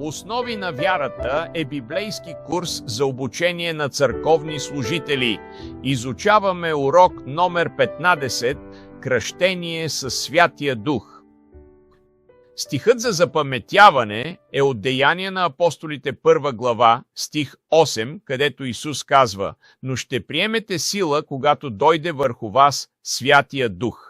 Основи на вярата е библейски курс за обучение на църковни служители. Изучаваме урок номер 15 – Кръщение със Святия Дух. Стихът за запаметяване е от Деяния на апостолите 1 глава, стих 8, където Исус казва: „Но ще приемете сила, когато дойде върху вас Святия Дух.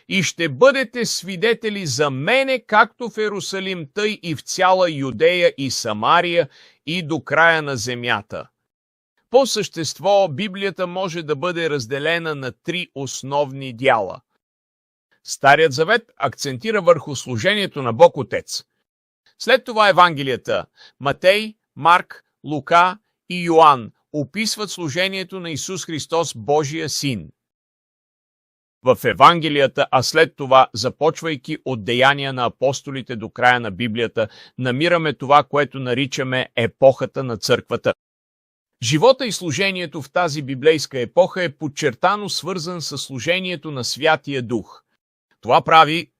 И ще бъдете свидетели за мене, както в Ерусалим, тъй и в цяла Юдея и Самария и до края на земята.“ По същество, Библията може да бъде разделена на три основни дяла. Старият завет акцентира върху служението на Бог Отец. След това Евангелията Матей, Марк, Лука и Йоан описват служението на Исус Христос, Божия Син. В Евангелията, а след това, започвайки от Деяния на апостолите до края на Библията, намираме това, което наричаме епохата на църквата. Живота и служението в тази библейска епоха е подчертано свързан с служението на Святия Дух. Това прави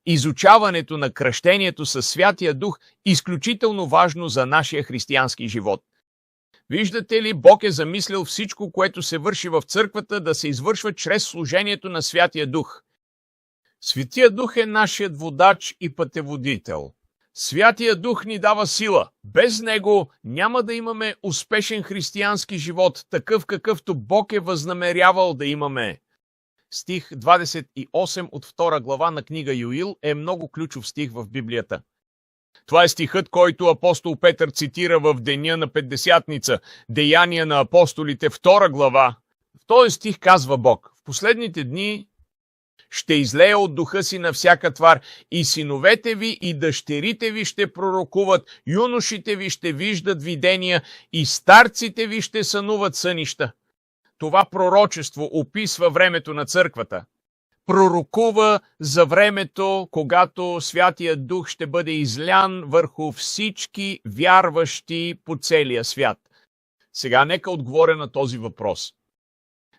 изучаването на кръщението със Святия Дух изключително важно за нашия християнски живот. Виждате ли, Бог е замислил всичко, което се върши в църквата, да се извършва чрез служението на Святия Дух. Светия Дух е нашият водач и пътеводител. Святия Дух ни дава сила. Без Него няма да имаме успешен християнски живот, такъв какъвто Бог е възнамерявал да имаме. Стих 28 от 2 глава на книга Йоил е много ключов стих в Библията. Това е стихът, който апостол Петър цитира в деня на Петдесятница, Деяния на апостолите, 2 глава. В този стих казва Бог: „В последните дни ще излея от духа си на всяка твар, и синовете ви и дъщерите ви ще пророкуват, юношите ви ще виждат видения, и старците ви ще сънуват сънища.“ Това пророчество описва времето на църквата. Пророкува за времето, когато Святия Дух ще бъде излян върху всички вярващи по целия свят. Сега нека отговоря на този въпрос.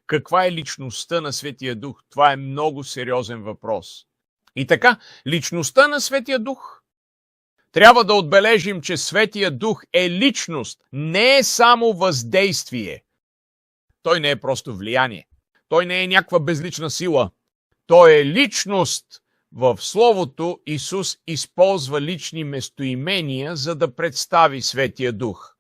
Каква е личността на Светия Дух? Това е много сериозен въпрос. И така, личността на Светия Дух. Трябва да отбележим, че Светия Дух е личност, не е само въздействие. Той не е просто влияние. Той не е някаква безлична сила. Той е личност. В Словото Исус използва лични местоимения, за да представи Светия Дух.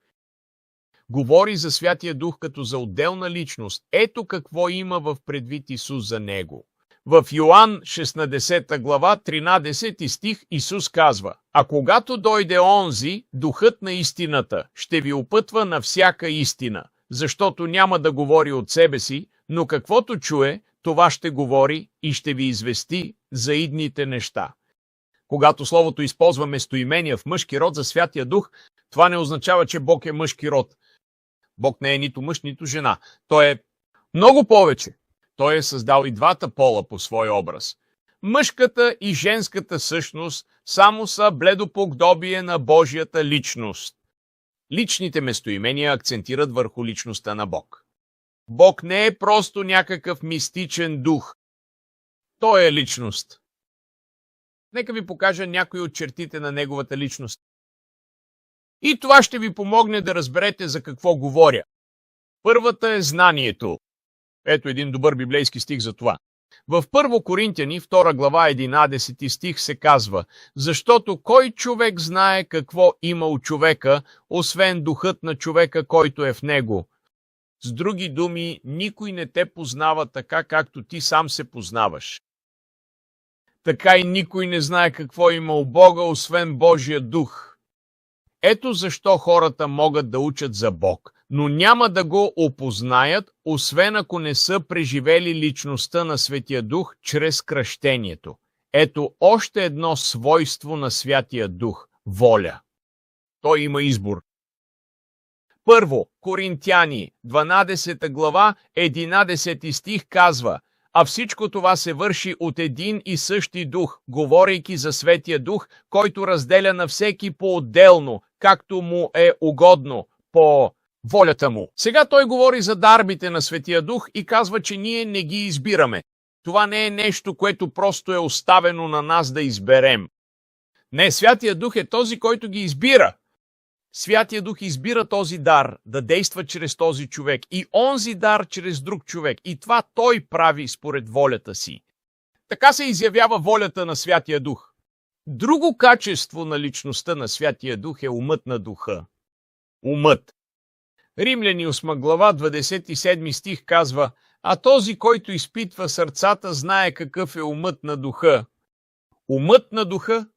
Говори за Святия Дух като за отделна личност. Ето какво има в предвид Исус за него. В Йоан 16 глава, 13 стих Исус казва: „А когато дойде онзи, Духът на истината, ще ви опътва на всяка истина, защото няма да говори от себе си, но каквото чуе, това ще говори и ще ви извести за идните неща.“ Когато Словото използва местоимения в мъжки род за Святия Дух, това не означава, че Бог е мъжки род. Бог не е нито мъж, нито жена. Той е много повече. Той е създал и двата пола по свой образ. Мъжката и женската същност само са бледоподобие на Божията личност. Личните местоимения акцентират върху личността на Бог. Бог не е просто някакъв мистичен дух. Той е личност. Нека ви покажа някои от чертите на неговата личност. И това ще ви помогне да разберете за какво говоря. Първата е знанието. Ето един добър библейски стих за това. В 1 Коринтияни, 2 глава, 11 стих се казва: „Защото кой човек знае какво има у човека, освен духът на човека, който е в него? С други думи, никой не те познава така, както ти сам се познаваш. Така и никой не знае какво има у Бога, освен Божия дух.“ Ето защо хората могат да учат за Бог, но няма да го опознаят, освен ако не са преживели личността на Светия Дух чрез кръщението. Ето още едно свойство на Святия Дух – воля. Той има избор. Първо, Коринтяни, 12 глава, 11 стих казва: „А всичко това се върши от един и същи дух, говорейки за Светия Дух, който разделя на всеки по-отделно, както му е угодно, по волята му.“ Сега той говори за дарбите на Светия Дух и казва, че ние не ги избираме. Това не е нещо, което просто е оставено на нас да изберем. Не, Святия Дух е този, който ги избира. Святия Дух избира този дар да действа чрез този човек и онзи дар чрез друг човек. И това той прави според волята си. Така се изявява волята на Святия Дух. Друго качество на личността на Святия Дух е умът на Духа. Умът. Римляни 8 глава 27 стих казва: а този, който изпитва сърцата, знае какъв е умът на Духа. Умът на Духа,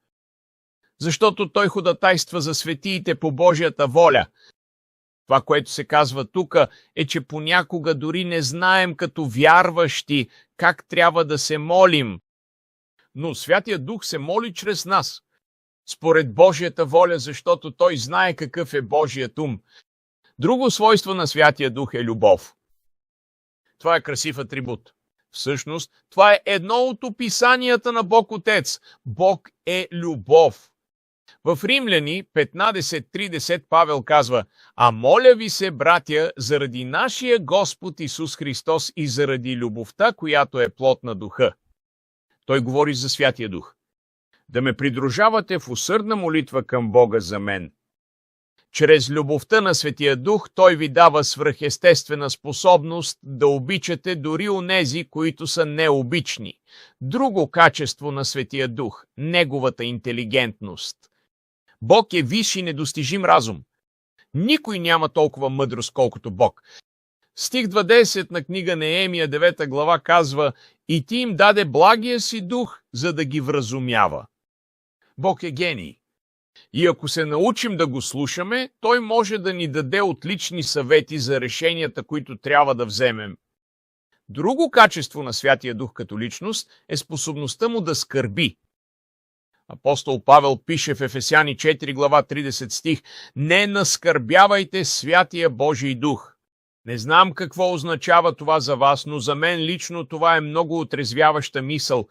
защото той ходатайства за светиите по Божията воля. Това, което се казва тук, е, че понякога дори не знаем като вярващи как трябва да се молим. Но Святия Дух се моли чрез нас, според Божията воля, защото той знае какъв е Божият ум. Друго свойство на Святия Дух е любов. Това е красив атрибут. Всъщност, това е едно от описанията на Бог Отец. Бог е любов. В Римляни 15:30 Павел казва: а моля ви се, братя, заради нашия Господ Исус Христос и заради любовта, която е плод на Духа. Той говори за Святия Дух. Да ме придружавате в усърдна молитва към Бога за мен. Чрез любовта на Светия Дух той ви дава свръхестествена способност да обичате дори онези, които са необични. Друго качество на Светия Дух – неговата интелигентност. Бог е висш и недостижим разум. Никой няма толкова мъдрост, колкото Бог. Стих 20 на книга Неемия 9 глава казва: и ти им даде благия си дух, за да ги вразумява. Бог е гений. И ако се научим да го слушаме, той може да ни даде отлични съвети за решенията, които трябва да вземем. Друго качество на Святия Дух като личност е способността му да скърби. Апостол Павел пише в Ефесяни 4 глава 30 стих: не наскърбявайте Святия Божий Дух. Не знам какво означава това за вас, но за мен лично това е много отрезвяваща мисъл.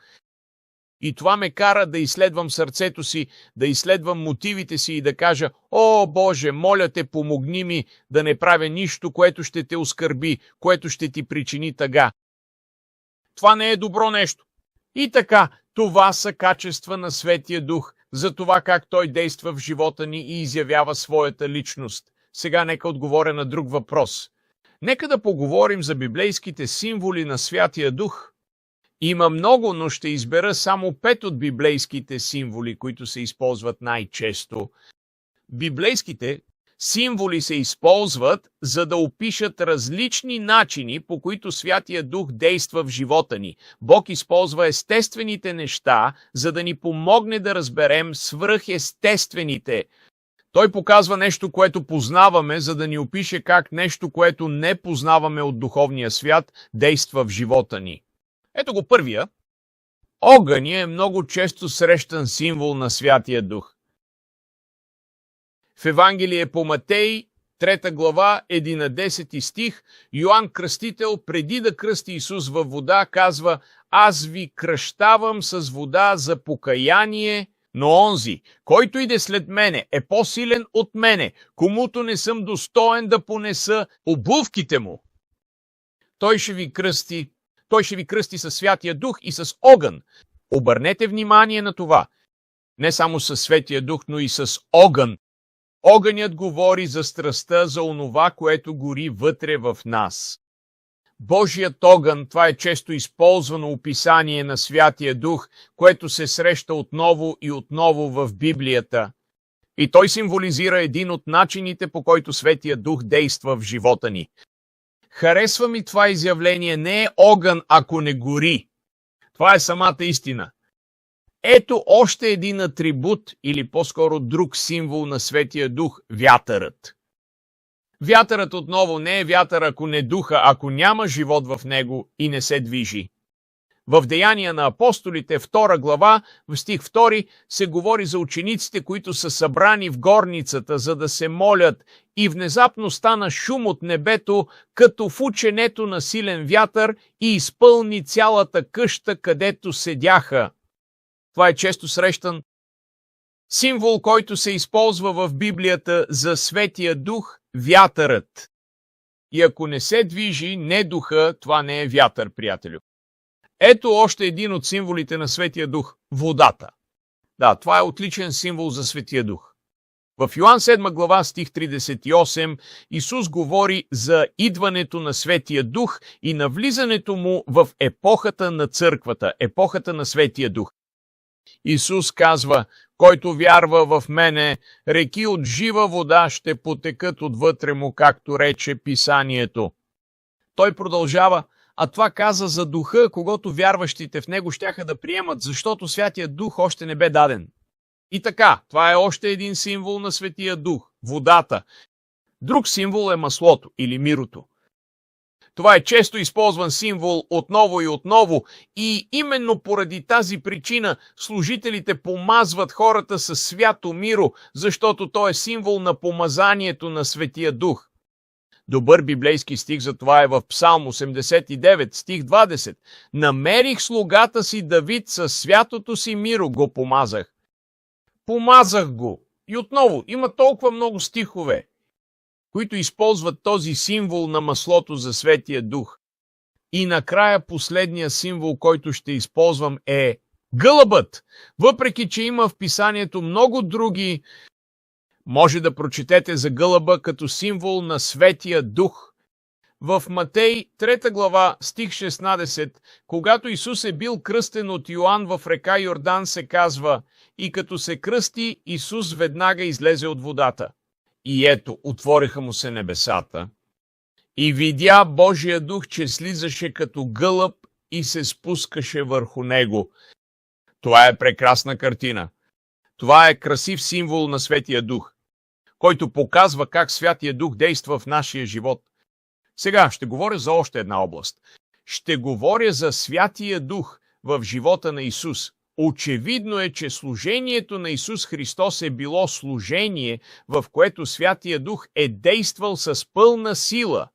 И това ме кара да изследвам сърцето си, да изследвам мотивите си и да кажа: о, Боже, моля те, помогни ми да не правя нищо, което ще те оскърби, което ще ти причини тъга. Това не е добро нещо. И така, това са качества на Светия Дух, за това как той действа в живота ни и изявява своята личност. Сега нека отговоря на друг въпрос. Нека да поговорим за библейските символи на Святия Дух. Има много, но ще избера само 5 от библейските символи, които се използват най-често. Библейските символи се използват, за да опишат различни начини, по които Святия Дух действа в живота ни. Бог използва естествените неща, за да ни помогне да разберем свръхестествените. Той показва нещо, което познаваме, за да ни опише как нещо, което не познаваме от духовния свят, действа в живота ни. Ето го първия. Огъня е много често срещан символ на Святия Дух. В Евангелие по Матей, 3 глава, 11 стих, Йоан Кръстител, преди да кръсти Исус във вода, казва: аз ви кръщавам с вода за покаяние, но онзи, който иде след мене, е по-силен от мене, комуто не съм достоен да понеса обувките му. Той ще ви кръсти със Святия Дух и с огън. Обърнете внимание на това. Не само със Светия Дух, но и с огън. Огънят говори за страстта, за онова, което гори вътре в нас. Божият огън, това е често използвано описание на Святия Дух, което се среща отново и отново в Библията. И той символизира един от начините, по който Светия Дух действа в живота ни. Харесва ми това изявление: не е огън, ако не гори. Това е самата истина. Ето още един атрибут, или по-скоро друг символ на Светия Дух – вятърът. Вятърът отново не е вятър, ако не духа, ако няма живот в него и не се движи. В Деяния на апостолите, 2 глава, в стих 2, се говори за учениците, които са събрани в горницата, за да се молят, и внезапно стана шум от небето, като в ученето на силен вятър, и изпълни цялата къща, където седяха. Това е често срещан символ, който се използва в Библията за Светия Дух – вятърът. И ако не се движи, не духа, това не е вятър, приятелю. Ето още един от символите на Светия Дух – водата. Да, това е отличен символ за Светия Дух. В Йоан 7 глава стих 38 Исус говори за идването на Светия Дух и навлизането му в епохата на църквата, епохата на Светия Дух. Исус казва: който вярва в мене, реки от жива вода ще потекат отвътре му, както рече Писанието. Той продължава: а това каза за Духа, когато вярващите в него щяха да приемат, защото Святия Дух още не бе даден. И така, това е още един символ на Светия Дух – водата. Друг символ е маслото или мирото. Това е често използван символ отново и отново и именно поради тази причина служителите помазват хората със свято миро, защото то е символ на помазанието на Светия Дух. Добър библейски стих за това е в Псалм 89, стих 20. Намерих слугата си Давид със святото си миро го помазах. Помазах го. И отново, има толкова много стихове, които използват този символ на маслото за Светия Дух. И накрая последния символ, който ще използвам, е гълъбът. Въпреки че има в Писанието много други, може да прочетете за гълъба като символ на Светия Дух. В Матей 3 глава, стих 16, когато Исус е бил кръстен от Йоан в река Йордан, се казва: и като се кръсти, Исус веднага излезе от водата. И ето, отвориха му се небесата. И видя Божия дух, че слизаше като гълъб и се спускаше върху него. Това е прекрасна картина. Това е красив символ на Светия Дух, който показва как Святия Дух действа в нашия живот. Сега ще говоря за още една област. Ще говоря за Святия Дух в живота на Исус. Очевидно е, че служението на Исус Христос е било служение, в което Святия Дух е действал с пълна сила.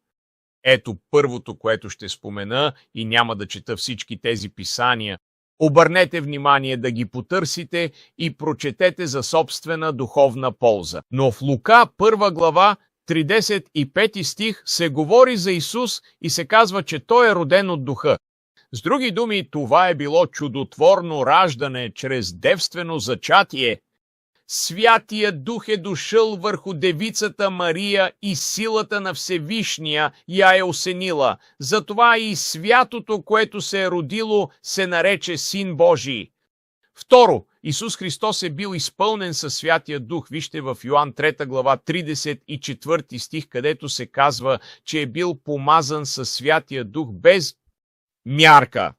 Ето първото, което ще спомена, и няма да чета всички тези писания. Обърнете внимание да ги потърсите и прочетете за собствена духовна полза. Но в Лука 1 глава 35 стих се говори за Исус и се казва, че Той е роден от Духа. С други думи, това е било чудотворно раждане чрез девствено зачатие. Святия Дух е дошъл върху девицата Мария и силата на Всевишния я е осенила. Затова и святото, което се е родило, се нарече Син Божий. Второ, Исус Христос е бил изпълнен със Святия Дух. Вижте в Йоан 3 глава 34 стих, където се казва, че е бил помазан със Святия Дух без мярка.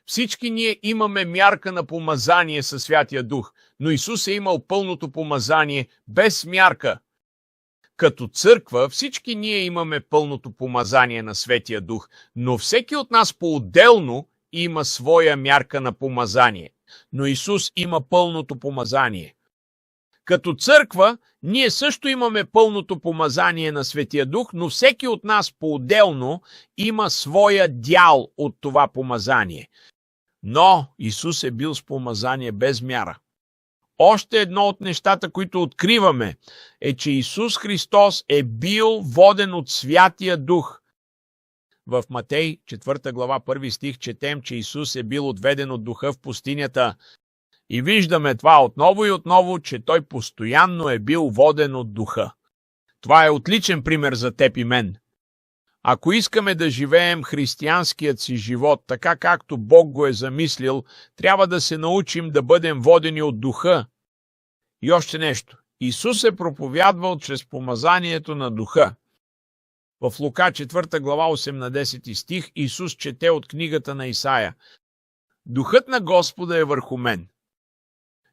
Всички ние имаме мярка на помазание със Святия Дух, но Исус е имал пълното помазание без мярка. Като църква всички ние имаме пълното помазание на Светия Дух, но всеки от нас по-отделно има своя мярка на помазание. Но Исус има пълното помазание. Като църква, ние също имаме пълното помазание на Светия Дух, но всеки от нас по-отделно има своя дял от това помазание. Но Исус е бил с помазание без мяра. Още едно от нещата, които откриваме, е, че Исус Христос е бил воден от Святия Дух. В Матей 4 глава 1 стих четем, че Исус е бил отведен от Духа в пустинята. И виждаме това отново и отново, че Той постоянно е бил воден от Духа. Това е отличен пример за теб и мен. Ако искаме да живеем християнският си живот така, както Бог го е замислил, трябва да се научим да бъдем водени от Духа. И още нещо. Исус е проповядвал чрез помазанието на Духа. В Лука 4 глава 18 стих Исус чете от книгата на Исаия: Духът на Господа е върху мен.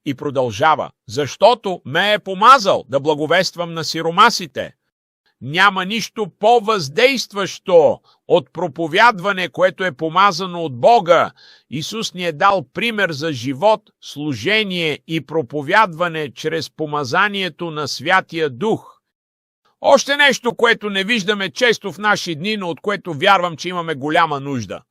И продължава: защото ме е помазал да благовествам на сиромасите. Няма нищо по-въздействащо от проповядване, което е помазано от Бога. Исус ни е дал пример за живот, служение и проповядване чрез помазанието на Святия Дух. Още нещо, което не виждаме често в наши дни, но от което вярвам, че имаме голяма нужда.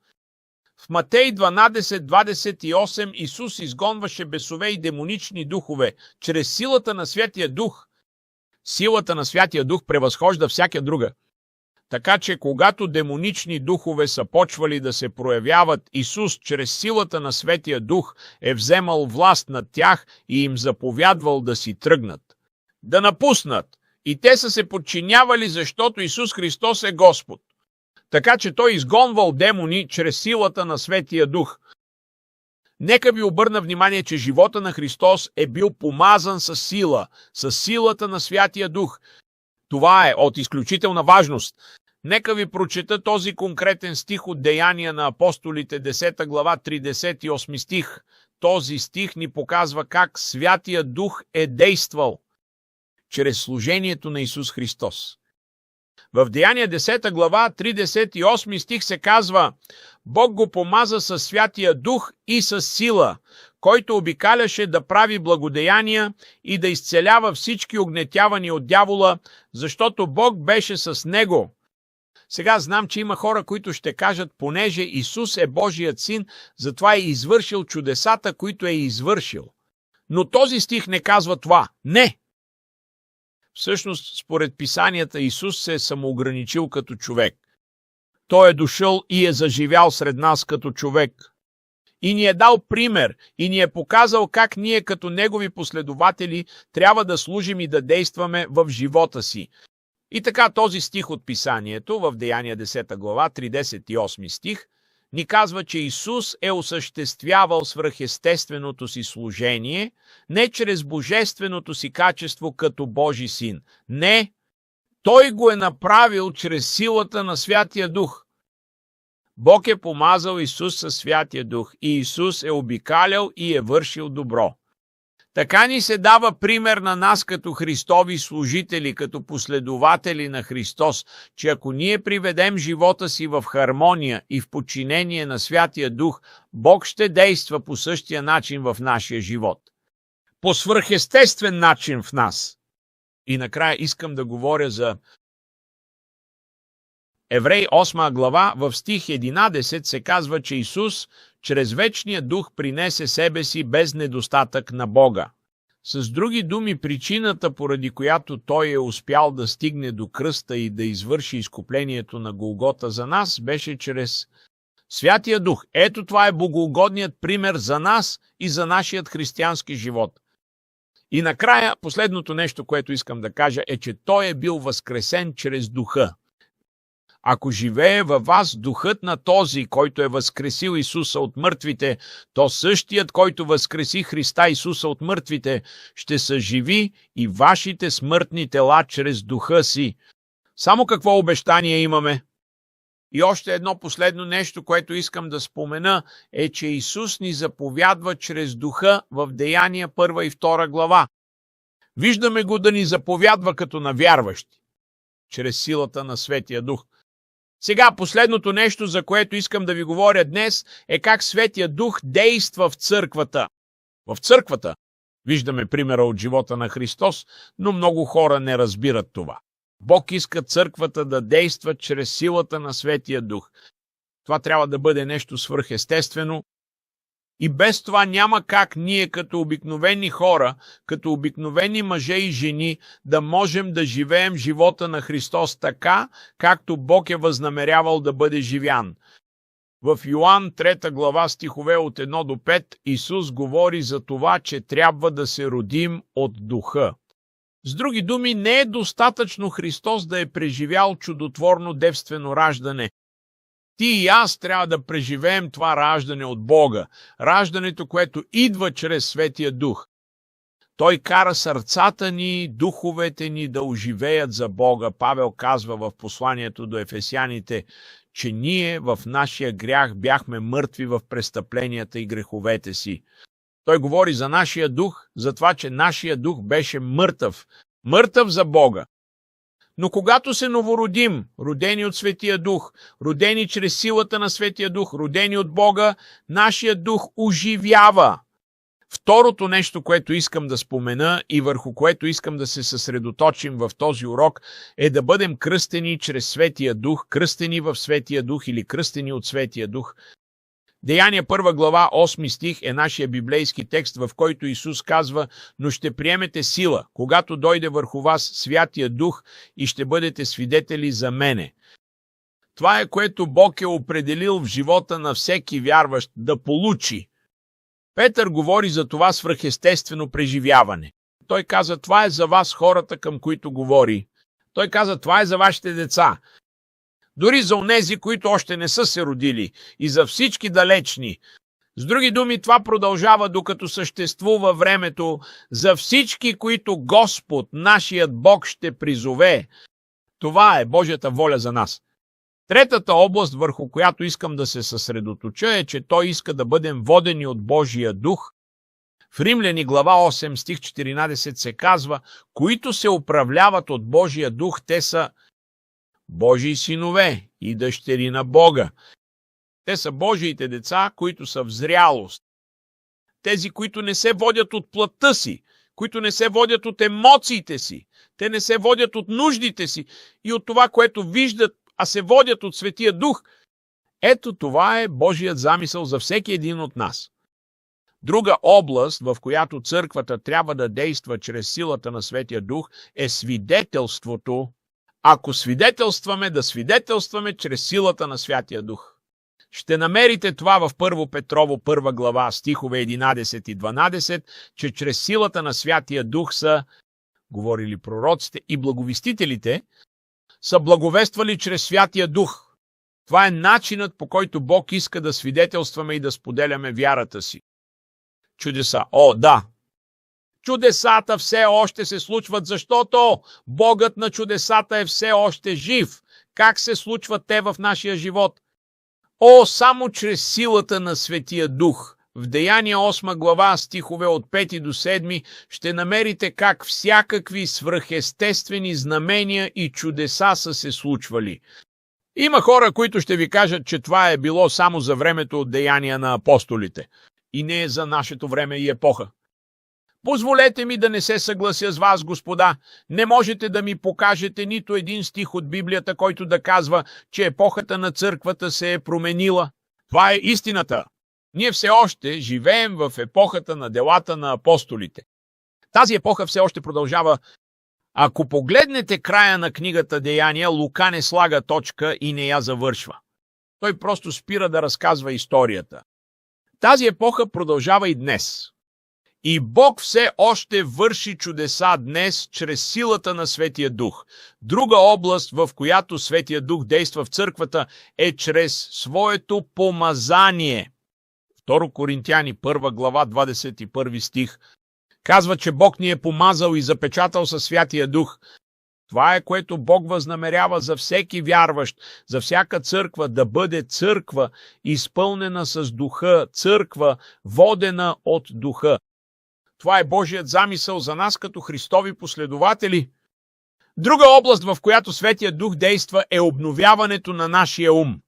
В Матей 12:28 Исус изгонваше бесове и демонични духове чрез силата на Святия Дух. Силата на Святия Дух превъзхожда всяка друга. Така че когато демонични духове са почвали да се проявяват, Исус чрез силата на Светия Дух е вземал власт над тях и им заповядвал да си тръгнат, да напуснат. И те са се подчинявали, защото Исус Христос е Господ. Така че Той изгонвал демони чрез силата на Светия Дух. Нека ви обърна внимание, че живота на Христос е бил помазан с сила, с силата на Святия Дух. Това е от изключителна важност. Нека ви прочета този конкретен стих от Деяния на апостолите, 10 глава, 38 стих. Този стих ни показва как Святия Дух е действал чрез служението на Исус Христос. В Деяния 10 глава, 38 стих се казва: Бог го помаза със Святия Дух и с сила, който обикаляше да прави благодеяния и да изцелява всички огнетявани от дявола, защото Бог беше с него. Сега знам, че има хора, които ще кажат, понеже Исус е Божият син, затова е извършил чудесата, които е извършил. Но този стих не казва това. Не! Всъщност, според писанията, Исус се е самоограничил като човек. Той е дошъл и е заживял сред нас като човек. И ни е дал пример, и ни е показал как ние като Негови последователи трябва да служим и да действаме в живота си. И така този стих от писанието в Деяния 10 глава, 38 стих, ни казва, че Исус е осъществявал свръхестественото си служение не чрез божественото си качество като Божи син. Не, Той го е направил чрез силата на Святия Дух. Бог е помазал Исус със Святия Дух и Исус е обикалял и е вършил добро. Така ни се дава пример на нас като Христови служители, като последователи на Христос, че ако ние приведем живота си в хармония и в подчинение на Святия Дух, Бог ще действа по същия начин в нашия живот. По свръхестествен начин в нас. И накрая искам да говоря за Евреи 8 глава, в стих 11 се казва, че Исус чрез вечния дух принесе себе си без недостатък на Бога. С други думи, причината, поради която Той е успял да стигне до кръста и да извърши изкуплението на Голгота за нас, беше чрез Святия Дух. Ето това е богоугодният пример за нас и за нашият християнски живот. И накрая, последното нещо, което искам да кажа, е, че Той е бил възкресен чрез Духа. Ако живее във вас духът на този, който е възкресил Исуса от мъртвите, то същият, който възкреси Христа Исуса от мъртвите, ще съживи и вашите смъртни тела чрез духа си. Само какво обещание имаме? И още едно последно нещо, което искам да спомена, е, че Исус ни заповядва чрез духа в Деяния 1 и 2 глава. Виждаме го да ни заповядва като на вярващи, чрез силата на Светия Дух. Сега последното нещо, за което искам да ви говоря днес, е как Светия Дух действа в църквата. В църквата виждаме примера от живота на Христос, но много хора не разбират това. Бог иска църквата да действа чрез силата на Светия Дух. Това трябва да бъде нещо свръхестествено. И без това няма как ние като обикновени хора, като обикновени мъже и жени, да можем да живеем живота на Христос така, както Бог е възнамерявал да бъде живян. В Йоан 3 глава стихове от 1 до 5 Исус говори за това, че трябва да се родим от Духа. С други думи, не е достатъчно Христос да е преживял чудотворно девствено раждане. Ти и аз трябва да преживеем това раждане от Бога, раждането, което идва чрез Светия Дух. Той кара сърцата ни, духовете ни да оживеят за Бога. Павел казва в посланието до Ефесяните, че ние в нашия грях бяхме мъртви в престъпленията и греховете си. Той говори за нашия дух, за това, че нашия дух беше мъртъв. Мъртъв за Бога. Но когато се новородим, родени от Светия Дух, родени чрез силата на Светия Дух, родени от Бога, нашия дух оживява. Второто нещо, което искам да спомена и върху което искам да се съсредоточим в този урок, е да бъдем кръстени чрез Светия Дух, кръстени в Светия Дух или кръстени от Светия Дух. Деяния 1 глава 8 стих е нашия библейски текст, в който Исус казва: но ще приемете сила, когато дойде върху вас Святия Дух и ще бъдете свидетели за мене. Това е, което Бог е определил в живота на всеки вярващ да получи. Петър говори за това свръхестествено преживяване. Той каза, това е за вас хората, към които говори. Той каза, това е за вашите деца. Дори за онези, които още не са се родили, и за всички далечни. С други думи, това продължава докато съществува времето за всички, които Господ, нашият Бог, ще призове. Това е Божията воля за нас. Третата област, върху която искам да се съсредоточа, е, че Той иска да бъдем водени от Божия дух. В Римляни глава 8, стих 14 се казва, които се управляват от Божия дух, те са Божии синове и дъщери на Бога. Те са Божиите деца, които са в зрялост. Тези, които не се водят от плътта си, които не се водят от емоциите си, те не се водят от нуждите си и от това, което виждат, а се водят от Светия Дух. Ето това е Божият замисъл за всеки един от нас. Друга област, в която църквата трябва да действа чрез силата на Светия Дух, е свидетелството. Ако свидетелстваме, да свидетелстваме чрез силата на Святия Дух. Ще намерите това в 1 Петрово 1 глава, стихове 11 и 12, че чрез силата на Святия Дух са, говорили пророците и благовестителите, са благовествали чрез Святия Дух. Това е начинът, по който Бог иска да свидетелстваме и да споделяме вярата си. Чудеса. О, да! Чудесата все още се случват, защото Богът на чудесата е все още жив. Как се случват те в нашия живот? О, само чрез силата на Светия Дух. В Деяния 8 глава, стихове от 5 до 7, ще намерите как всякакви свръхестествени знамения и чудеса са се случвали. Има хора, които ще ви кажат, че това е било само за времето от Деяния на апостолите и не е за нашето време и епоха. Позволете ми да не се съглася с вас, господа. Не можете да ми покажете нито един стих от Библията, който да казва, че епохата на църквата се е променила. Това е истината. Ние все още живеем в епохата на делата на апостолите. Тази епоха все още продължава. Ако погледнете края на книгата Деяния, Лука не слага точка и не я завършва. Той просто спира да разказва историята. Тази епоха продължава и днес. И Бог все още върши чудеса днес чрез силата на Светия Дух. Друга област, в която Светия Дух действа в църквата, е чрез своето помазание. 2 Коринтияни 1 глава 21 стих казва, че Бог ни е помазал и запечатал със Святия Дух. Това е, което Бог възнамерява за всеки вярващ, за всяка църква, да бъде църква, изпълнена с Духа, църква, водена от Духа. Това е Божият замисъл за нас като Христови последователи. Друга област, в която Светия Дух действа, е обновяването на нашия ум.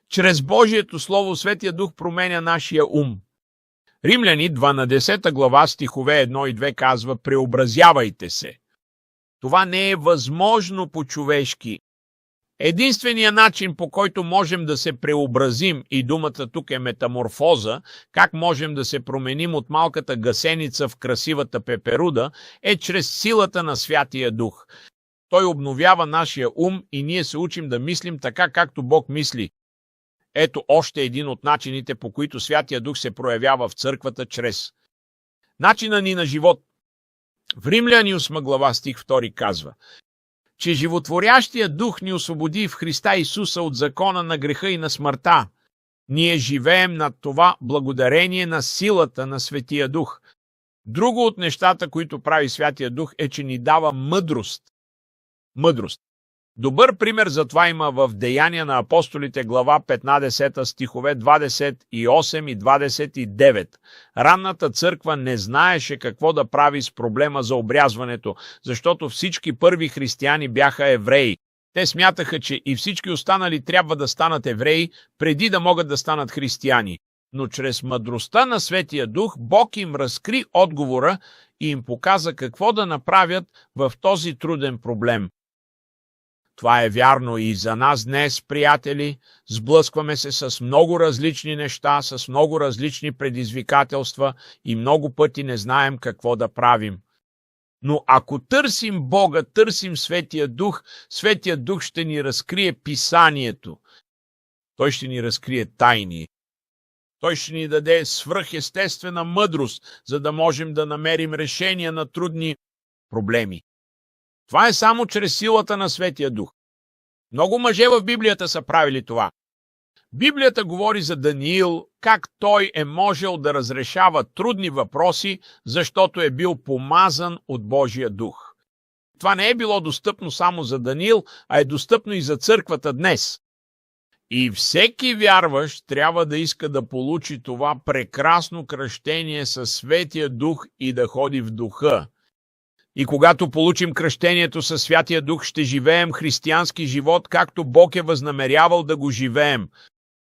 Чрез Божието Слово Светия Дух променя нашия ум. Римляни 12 глава, стихове 1 и 2 казва: преобразявайте се. Това не е възможно по-човешки. Единственият начин, по който можем да се преобразим, и думата тук е метаморфоза, как можем да се променим от малката гасеница в красивата пеперуда, е чрез силата на Святия Дух. Той обновява нашия ум и ние се учим да мислим така, както Бог мисли. Ето още един от начините, по които Святия Дух се проявява в църквата чрез начина ни на живот. В Римляни 8 глава, стих 2 казва, че животворящия Дух ни освободи в Христа Исуса от закона на греха и на смъртта. Ние живеем над това благодарение на силата на Светия Дух. Друго от нещата, които прави Святия Дух, е, че ни дава мъдрост. Мъдрост. Добър пример за това има в Деяния на апостолите, глава 15, стихове 28 и 29. Ранната църква не знаеше какво да прави с проблема за обрязването, защото всички първи християни бяха евреи. Те смятаха, че и всички останали трябва да станат евреи, преди да могат да станат християни. Но чрез мъдростта на Светия Дух Бог им разкри отговора и им показа какво да направят в този труден проблем. Това е вярно и за нас днес, приятели. Сблъскваме се с много различни неща, с много различни предизвикателства и много пъти не знаем какво да правим. Но ако търсим Бога, търсим Светия Дух ще ни разкрие Писанието. Той ще ни разкрие тайни. Той ще ни даде свръхестествена мъдрост, за да можем да намерим решения на трудни проблеми. Това е само чрез силата на Светия Дух. Много мъже в Библията са правили това. Библията говори за Даниил, как той е можел да разрешава трудни въпроси, защото е бил помазан от Божия Дух. Това не е било достъпно само за Даниил, а е достъпно и за църквата днес. И всеки вярващ трябва да иска да получи това прекрасно кръщение със Светия Дух и да ходи в Духа. И когато получим кръщението със Святия Дух, ще живеем християнски живот, както Бог е възнамерявал да го живеем.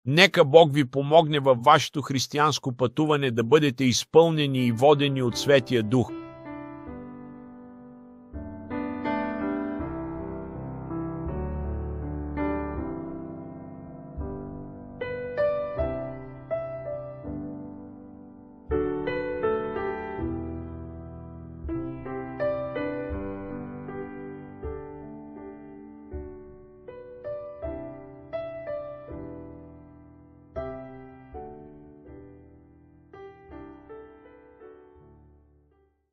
Нека Бог ви помогне във вашето християнско пътуване да бъдете изпълнени и водени от Светия Дух.